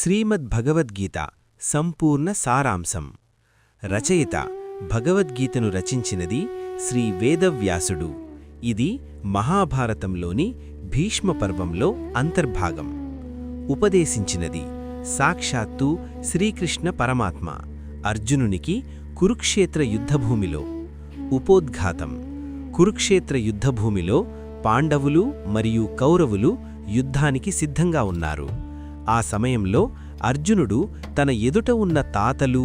శ్రీమద్భగవద్గీత సంపూర్ణ సారాంశం. రచయిత భగవద్గీతను రచించినది శ్రీ వేదవ్యాసుడు. ఇది మహాభారతంలోని భీష్మ పర్వంలో అంతర్భాగం. ఉపదేశించినది సాక్షాత్తు శ్రీకృష్ణ పరమాత్మ అర్జునునికి కురుక్షేత్ర యుద్ధభూమిలో. ఉపోద్ఘాతం: కురుక్షేత్ర యుద్ధభూమిలో పాండవులు మరియు కౌరవులు యుద్ధానికి సిద్ధంగా ఉన్నారు. ఆ సమయంలో అర్జునుడు తన ఎదుట ఉన్న తాతలు,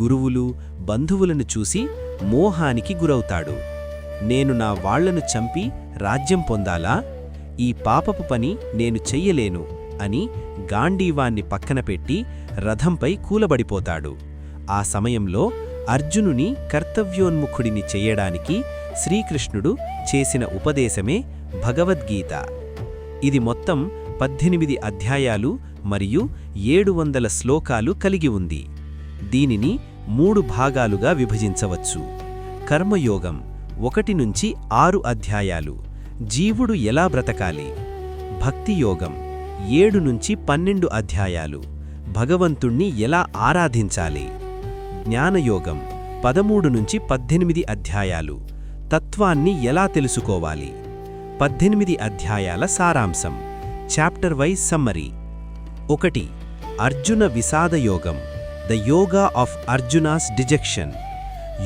గురువులు, బంధువులను చూసి మోహానికి గురవుతాడు. నేను నా వాళ్లను చంపి రాజ్యం పొందాలా? ఈ పాపపు పని నేను చెయ్యలేను అని గాంధీవాన్ని పక్కన పెట్టి రథంపై కూలబడిపోతాడు. ఆ సమయంలో అర్జునుని కర్తవ్యోన్ముఖుడిని చెయ్యడానికి శ్రీకృష్ణుడు చేసిన ఉపదేశమే భగవద్గీత. ఇది మొత్తం 18 అధ్యాయాలు మరియు 700 శ్లోకాలు కలిగి ఉంది. దీనిని 3 భాగాలుగా విభజించవచ్చు. కర్మయోగం 1 నుంచి 6 అధ్యాయాలు. జీవుడు ఎలా బ్రతకాలి. భక్తియోగం 7 నుంచి 12 అధ్యాయాలు. భగవంతుణ్ణి ఎలా ఆరాధించాలి. జ్ఞానయోగం 13 నుంచి 18 అధ్యాయాలు. తత్వాన్ని ఎలా తెలుసుకోవాలి. 18 అధ్యాయాల సారాంశం. Chapter wise summary. 1. అర్జున విషాదయోగం, the yoga of Arjuna's dejection.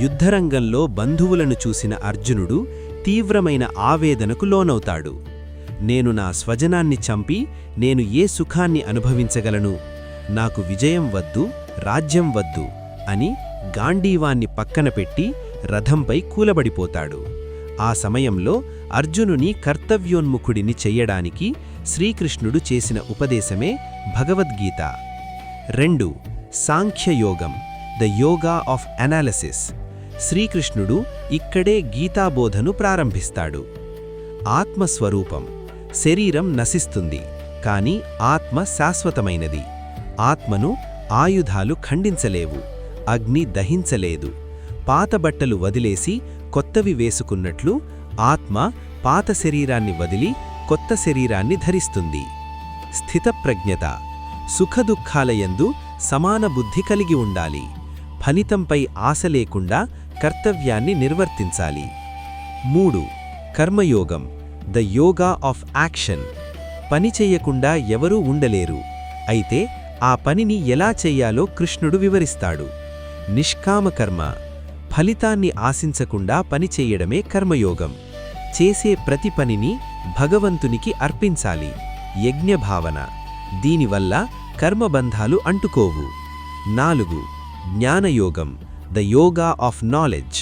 యుద్ధరంగంలో బంధువులను చూసిన అర్జునుడు తీవ్రమైన ఆవేదనకు లోనవుతాడు. నేను నా స్వజనాన్ని చంపి నేను ఏ సుఖాన్ని అనుభవించగలను? నాకు విజయం వద్దు, రాజ్యం వద్దు అని గాంధీవాన్ని పక్కన పెట్టి రథంపై కూలబడిపోతాడు. ఆ సమయంలో అర్జునుని కర్తవ్యోన్ముఖుడిని చెయ్యడానికి శ్రీకృష్ణుడు చేసిన ఉపదేశమే భగవద్గీత. 2. సాంఖ్యయోగం, ద యోగా ఆఫ్ అనాలిసిస్. శ్రీకృష్ణుడు ఇక్కడే గీతాబోధను ప్రారంభిస్తాడు. ఆత్మస్వరూపం. శరీరం నశిస్తుంది, కాని ఆత్మ శాశ్వతమైనది. ఆత్మను ఆయుధాలు ఖండించలేవు, అగ్ని దహించలేదు. పాత బట్టలు వదిలేసి కొత్తవి వేసుకున్నట్లు ఆత్మ పాత శరీరాన్ని వదిలి కొత్త శరీరాన్ని ధరిస్తుంది. స్థితప్రజ్ఞత. సుఖదుఖాలయందు సమాన బుద్ధి కలిగి ఉండాలి. ఫలితంపై ఆశ లేకుండా కర్తవ్యాన్ని నిర్వర్తించాలి. 3. కర్మయోగం, ద యోగా ఆఫ్ యాక్షన్. పని చెయ్యకుండా ఎవరూ ఉండలేరు. అయితే ఆ పనిని ఎలా చెయ్యాలో కృష్ణుడు వివరిస్తాడు. నిష్కామకర్మ. ఫలితాన్ని ఆశించకుండా పని చెయ్యడమే కర్మయోగం. చేసే ప్రతి పనిని భగవంతునికి అర్పించాలి. యజ్ఞభావన. దీనివల్ల కర్మబంధాలు అంటుకోవు. 4. జ్ఞానయోగం, ద యోగా ఆఫ్ నాలెడ్జ్.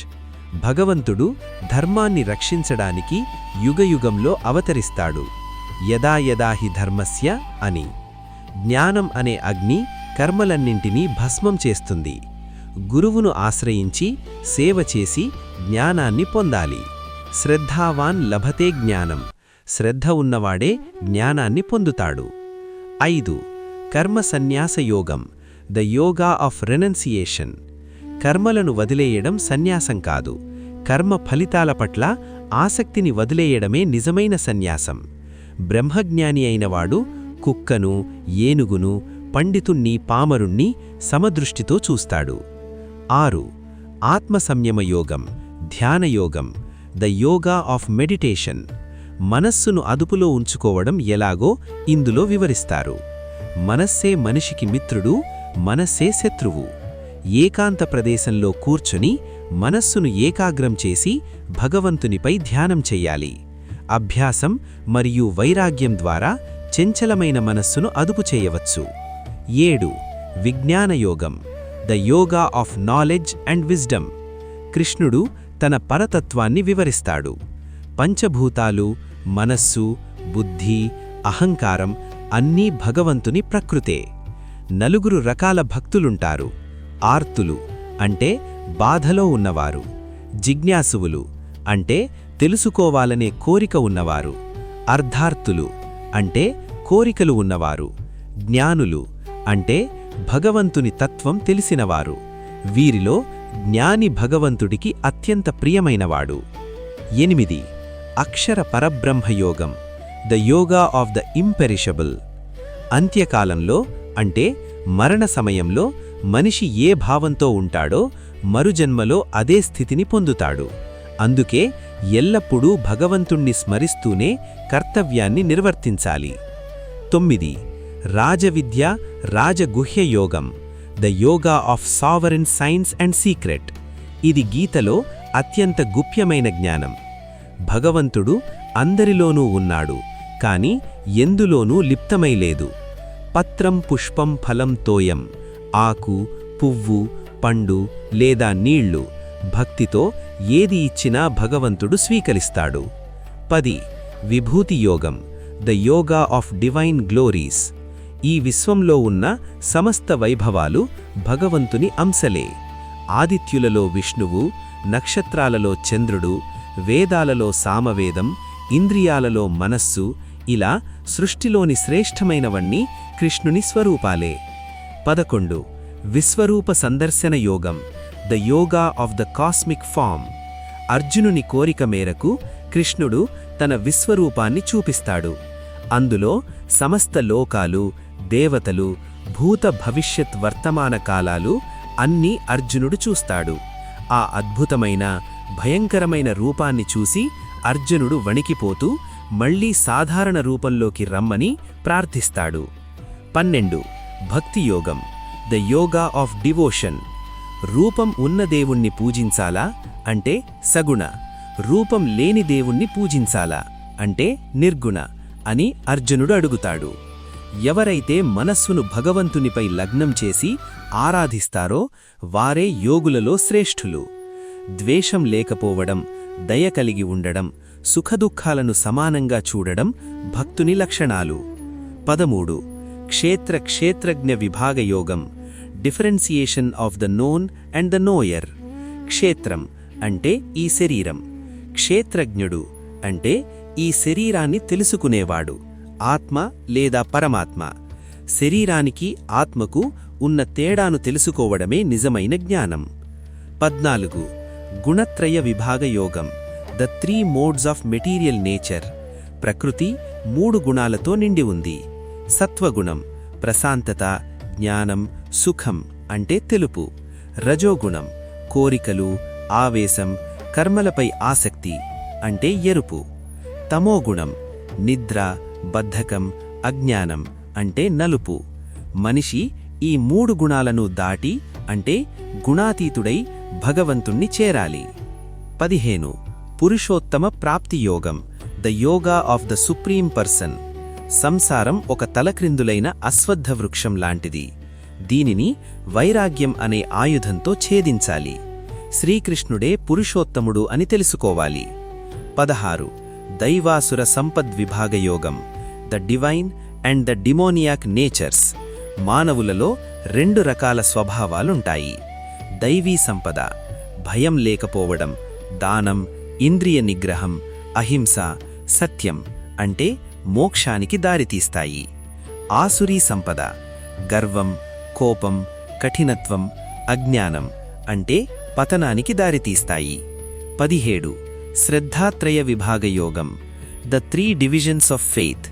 భగవంతుడు ధర్మాన్ని రక్షించడానికి యుగయుగంలో అవతరిస్తాడు. యదా యదా హి ధర్మస్య అని. జ్ఞానం అనే అగ్ని కర్మలన్నింటినీ భస్మం చేస్తుంది. గురువును ఆశ్రయించి సేవ చేసి జ్ఞానాన్ని పొందాలి. శ్రద్ధావాన్ లభతే జ్ఞానం. శ్రద్ధ ఉన్నవాడే జ్ఞానాన్ని పొందుతాడు. 5. కర్మ సన్యాసయోగం, ద యోగా ఆఫ్ రెనన్సియేషన్. కర్మలను వదిలేయడం సన్యాసం కాదు. కర్మ ఫలితాల పట్ల ఆసక్తిని వదిలేయడమే నిజమైన సన్యాసం. బ్రహ్మజ్ఞాని అయినవాడు కుక్కను, ఏనుగును, పండితుణ్ణి, పామరుణ్ణి సమదృష్టితో చూస్తాడు. 6. ఆత్మసంయమయోగం, ధ్యానయోగం, ద యోగా ఆఫ్ మెడిటేషన్. మనస్సును అదుపులో ఉంచుకోవడం ఎలాగో ఇందులో వివరిస్తారు. మనస్సే మనిషికి మిత్రుడు, మనస్సే శత్రువు. ఏకాంత ప్రదేశంలో కూర్చుని మనస్సును ఏకాగ్రం చేసి భగవంతునిపై ధ్యానం చెయ్యాలి. అభ్యాసం మరియు వైరాగ్యం ద్వారా చంచలమైన మనస్సును అదుపు చేయవచ్చు. 7. విజ్ఞానయోగం, the yoga of knowledge and wisdom. కృష్ణుడు తన పరతత్వాన్ని వివరిస్తాడు. పంచభూతాలు, మనస్సు, బుద్ధి, అహంకారం అన్నీ భగవంతుని ప్రకృతే. 4 రకాల భక్తులుంటారు. ఆర్తులు అంటే బాధలో ఉన్నవారు. జిజ్ఞాసువులు అంటే తెలుసుకోవాలనే కోరిక ఉన్నవారు. అర్ధార్థులు అంటే కోరికలు ఉన్నవారు. జ్ఞానులు అంటే భగవంతుని తత్వం తెలిసినవారు. వీరిలో జ్ఞాని భగవంతుడికి అత్యంత ప్రియమైనవాడు. 8. అక్షర పరబ్రహ్మయోగం, the yoga of the imperishable. అంత్యకాలంలో అంటే మరణ సమయంలో మనిషి ఏ భావంతో ఉంటాడో మరుజన్మలో అదే స్థితిని పొందుతాడు. అందుకే ఎల్లప్పుడూ భగవంతుణ్ణి స్మరిస్తూనే కర్తవ్యాన్ని నిర్వర్తించాలి. 9. రాజవిద్య రాజగుహ్య యోగం, the yoga of sovereign science and secret. ఇది గీతలో అత్యంత గుప్యమైన జ్ఞానం. భగవంతుడు అందరిలోనూ ఉన్నాడు, కాని ఎందులోనూ లిప్తమై లేదు. పత్రం పుష్పం ఫలం తోయం, ఆకు పువ్వు పండు లేదా నీళ్లు, భక్తితో ఏది ఇచ్చినా భగవంతుడు స్వీకరిస్తాడు. 10. విభూతి యోగం, the yoga of divine glories. ఈ విశ్వంలో ఉన్న సమస్త వైభవాలు భగవంతుని అంశలే. ఆదిత్యులలో విష్ణువు, నక్షత్రాలలో చంద్రుడు, వేదాలలో సామవేదం, ఇంద్రియాలలో మనస్సు, ఇలా సృష్టిలోని శ్రేష్టమైనవన్నీ కృష్ణుని స్వరూపాలే. 11. విశ్వరూప సందర్శన యోగం, the yoga of the cosmic form. అర్జునుని కోరిక మేరకు కృష్ణుడు తన విశ్వరూపాన్ని చూపిస్తాడు. అందులో సమస్త లోకాలు, దేవతలు, భూత భవిష్యత్ వర్తమాన కాలాలు అన్నీ అర్జునుడు చూస్తాడు. ఆ అద్భుతమైన భయంకరమైన రూపాన్ని చూసి అర్జునుడు వణికిపోతూ మళ్లీ సాధారణ రూపంలోకి రమ్మని ప్రార్థిస్తాడు. 12. భక్తి యోగం, ద యోగా ఆఫ్ డివోషన్. రూపం ఉన్న దేవుణ్ణి పూజించాలా అంటే సగుణ, రూపం లేని దేవుణ్ణి పూజించాలా అంటే నిర్గుణ అని అర్జునుడు అడుగుతాడు. ఎవరైతే మనస్సును భగవంతునిపై లగ్నం చేసి ఆరాధిస్తారో వారే యోగులలో శ్రేష్ఠులు. ద్వేషం లేకపోవడం, దయ కలిగి ఉండడం, సుఖదుఖాలను సమానంగా చూడడం భక్తుని లక్షణాలు. 13. క్షేత్రజ్ఞ విభాగ యోగం, differentiation of the known and the knower. క్షేత్రం అంటే ఈ శరీరం, క్షేత్రజ్ఞుడు అంటే ఈ శరీరాన్ని తెలుసుకునేవాడు, ఆత్మ లేదా పరమాత్మ. శరీరానికి ఆత్మకు ఉన్న తేడాను తెలుసుకోవడమే నిజమైన జ్ఞానం. 14. గుణత్రయ విభాగ యోగం, the 3 modes of material nature. ప్రకృతి 3 గుణాలతో నిండి ఉంది. సత్వగుణం ప్రశాంతత, జ్ఞానం, సుఖం అంటే తెలుపు. రజోగుణం కోరికలు, ఆవేశం, కర్మలపై ఆసక్తి అంటే ఎరుపు. తమోగుణం నిద్ర, బద్ధకం, అజ్ఞానం అంటే నలుపు. మనిషి ఈ 3 గుణాలను దాటి అంటే గుణాతీతుడై భగవంతుణ్ణి చేరాలి. 15. పురుషోత్తమ ప్రాప్తి యోగం, the yoga of the supreme person. సంసారం ఒక తలక్రిందులైన అశ్వత్థ వృక్షం లాంటిది. దీనిని వైరాగ్యం అనే ఆయుధంతో ఛేదించాలి. శ్రీకృష్ణుడే పురుషోత్తముడు అని తెలుసుకోవాలి. 16. దైవాసుర సంపద్విభాగ యోగం, the divine and the demoniac natures. మానవులలో 2 రకాల స్వభావాలుంటాయి. దైవీ సంపద భయం లేకపోవడం, దానం, ఇంద్రియ నిగ్రహం, అహింస, సత్యం అంటే మోక్షానికి దారితీస్తాయి. ఆసురీ సంపద గర్వం, కోపం, కఠినత్వం, అజ్ఞానం అంటే పతనానికి దారితీస్తాయి. 17. శ్రద్ధాత్రయ విభాగ యోగం, ద 3 డివిజన్స్ ఆఫ్ ఫెయిత్.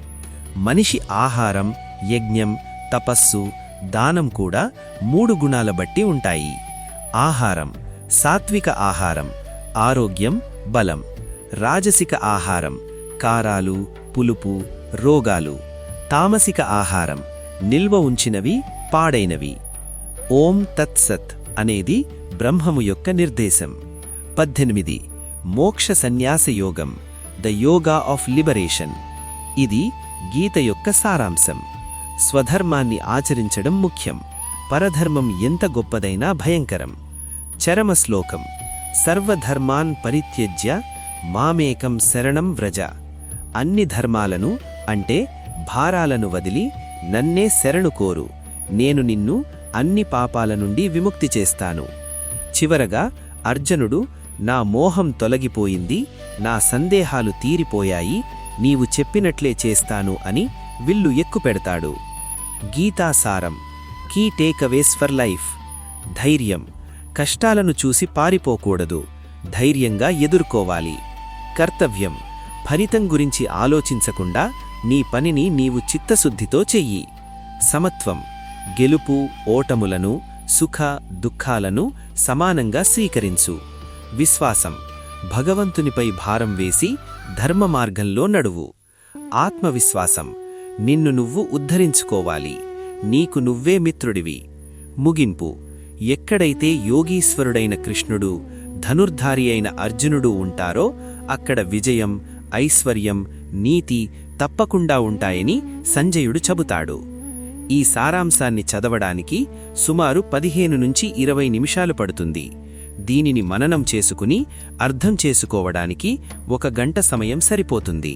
మనిషి ఆహారం, యజ్ఞం, తపస్సు, దానం కూడా 3 గుణాల బట్టి ఉంటాయి. ఆహారం సాత్విక ఆహారం, ఆరోగ్యం, బలం. రాజసిక ఆహారం కారాలు, పులుపు, రోగాలు. తామసిక ఆహారం నిల్వ ఉంచినవి, పాడైనవి. ఓం తత్సత్ అనేది బ్రహ్మము యొక్క నిర్దేశం. 18. మోక్ష సన్యాస యోగం, ద యోగా ఆఫ్ లిబరేషన్. ఇది గీత యొక్క సారాంశం. స్వధర్మాన్ని ఆచరించడం ముఖ్యం, పరధర్మం ఎంత గొప్పదైనా భయంకరం. చరమ శ్లోకం, సర్వధర్మాన్ పరిత్యజ్య మామేకం శరణం వ్రజ. అన్ని ధర్మాలను అంటే భారాలను వదిలి నన్నే శరణు కోరు, నేను నిన్ను అన్ని పాపాల నుండి విముక్తి చేస్తాను. చివరగా అర్జునుడు, నా మోహం తొలగిపోయింది, నా సందేహాలు తీరిపోయాయి, నీవు చెప్పినట్లే చేస్తాను అని విల్లు ఎక్కుపెడతాడు. గీతాసారం, కీ టేకవేస్ ఫర్ లైఫ్. ధైర్యం, కష్టాలను చూసి పారిపోకూడదు, ధైర్యంగా ఎదుర్కోవాలి. కర్తవ్యం, ఫలితం గురించి ఆలోచించకుండా నీ పనిని నీవు చిత్తశుద్ధితో చెయ్యి. సమత్వం, గెలుపు ఓటములను సుఖ దుఃఖాలను సమానంగా స్వీకరించు. విశ్వాసం, భగవంతునిపై భారం వేసి ధర్మ మార్గంలో నడువు. ఆత్మవిశ్వాసం, నిన్ను నువ్వు ఉద్ధరించుకోవాలి, నీకు నువ్వే మిత్రుడివి. ముగింపు, ఎక్కడైతే యోగీశ్వరుడైన కృష్ణుడు, ధనుర్ధారి అయిన అర్జునుడు ఉంటారో అక్కడ విజయం, ఐశ్వర్యం, నీతి తప్పకుండా ఉంటాయని సంజయుడు చెబుతాడు. ఈ సారాంశాన్ని చదవడానికి సుమారు 15 నుంచి 20 నిమిషాలు పడుతుంది. దీనిని మననం చేసుకుని అర్థం చేసుకోవడానికి 1 గంట సమయం సరిపోతుంది.